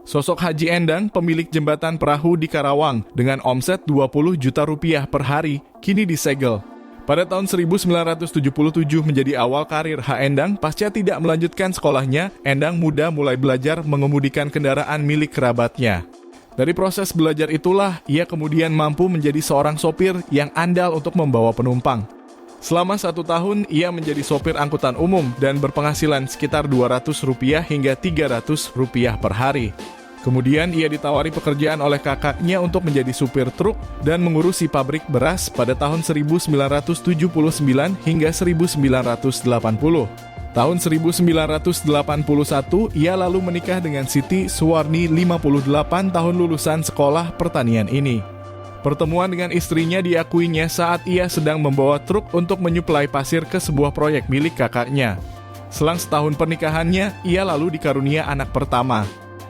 Sosok Haji Endang, pemilik jembatan perahu di Karawang dengan omset 20 juta rupiah per hari, kini disegel. Pada tahun 1977 menjadi awal karir H. Endang, pasca tidak melanjutkan sekolahnya, Endang muda mulai belajar mengemudikan kendaraan milik kerabatnya. Dari proses belajar itulah, ia kemudian mampu menjadi seorang sopir yang andal untuk membawa penumpang. Selama 1 tahun, ia menjadi sopir angkutan umum dan berpenghasilan sekitar Rp200 hingga Rp300 per hari. Kemudian ia ditawari pekerjaan oleh kakaknya untuk menjadi supir truk dan mengurusi pabrik beras pada tahun 1979 hingga 1980. Tahun 1981, ia lalu menikah dengan Siti Suwarni, 58 tahun lulusan sekolah pertanian ini. Pertemuan dengan istrinya diakuinya saat ia sedang membawa truk untuk menyuplai pasir ke sebuah proyek milik kakaknya. Selang setahun pernikahannya, ia lalu dikarunia anak pertama.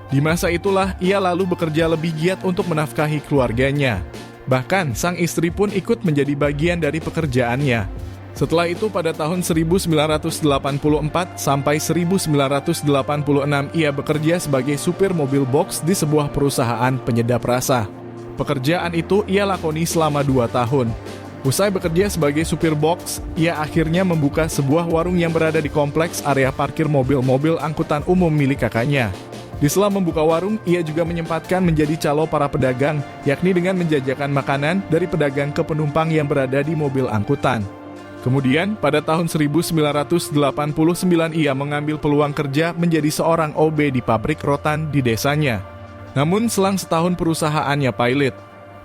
Di masa itulah, ia lalu bekerja lebih giat untuk menafkahi keluarganya. Bahkan, sang istri pun ikut menjadi bagian dari pekerjaannya. Setelah itu, pada tahun 1984 sampai 1986, ia bekerja sebagai supir mobil box di sebuah perusahaan penyedap rasa. Pekerjaan itu ia lakoni selama 2 tahun. Usai bekerja sebagai supir box, ia akhirnya membuka sebuah warung yang berada di kompleks area parkir mobil-mobil angkutan umum milik kakaknya. Di sela membuka warung, ia juga menyempatkan menjadi calo para pedagang, yakni dengan menjajakan makanan dari pedagang ke penumpang yang berada di mobil angkutan. Kemudian, pada tahun 1989 ia mengambil peluang kerja menjadi seorang OB di pabrik rotan di desanya. Namun selang setahun perusahaannya pailit.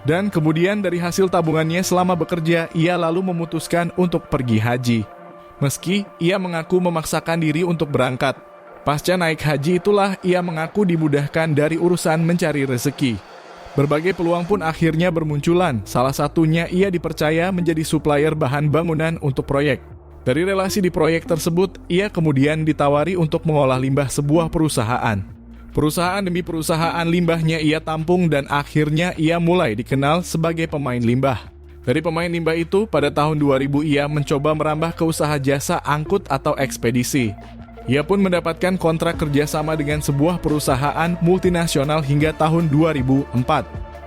Dan kemudian dari hasil tabungannya selama bekerja, ia lalu memutuskan untuk pergi haji. Meski ia mengaku memaksakan diri untuk berangkat. Pasca naik haji itulah ia mengaku dimudahkan dari urusan mencari rezeki. Berbagai peluang pun akhirnya bermunculan, salah satunya ia dipercaya menjadi supplier bahan bangunan untuk proyek. Dari relasi di proyek tersebut, ia kemudian ditawari untuk mengolah limbah sebuah perusahaan. Perusahaan demi perusahaan limbahnya ia tampung dan akhirnya ia mulai dikenal sebagai pemain limbah. Dari pemain limbah itu, pada tahun 2000 ia mencoba merambah ke usaha jasa angkut atau ekspedisi. Ia pun mendapatkan kontrak kerjasama dengan sebuah perusahaan multinasional hingga tahun 2004.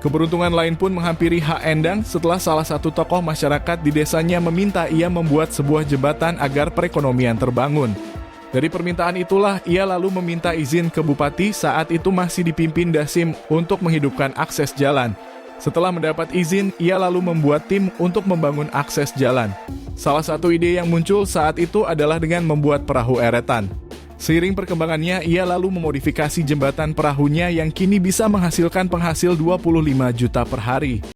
Keberuntungan lain pun menghampiri H. Endang setelah salah satu tokoh masyarakat di desanya meminta ia membuat sebuah jembatan agar perekonomian terbangun. Dari permintaan itulah ia lalu meminta izin ke Bupati saat itu masih dipimpin Dasim untuk menghidupkan akses jalan. Setelah mendapat izin, ia lalu membuat tim untuk membangun akses jalan. Salah satu ide yang muncul saat itu adalah dengan membuat perahu eretan. Seiring perkembangannya, ia lalu memodifikasi jembatan perahunya yang kini bisa menghasilkan penghasil 25 juta per hari.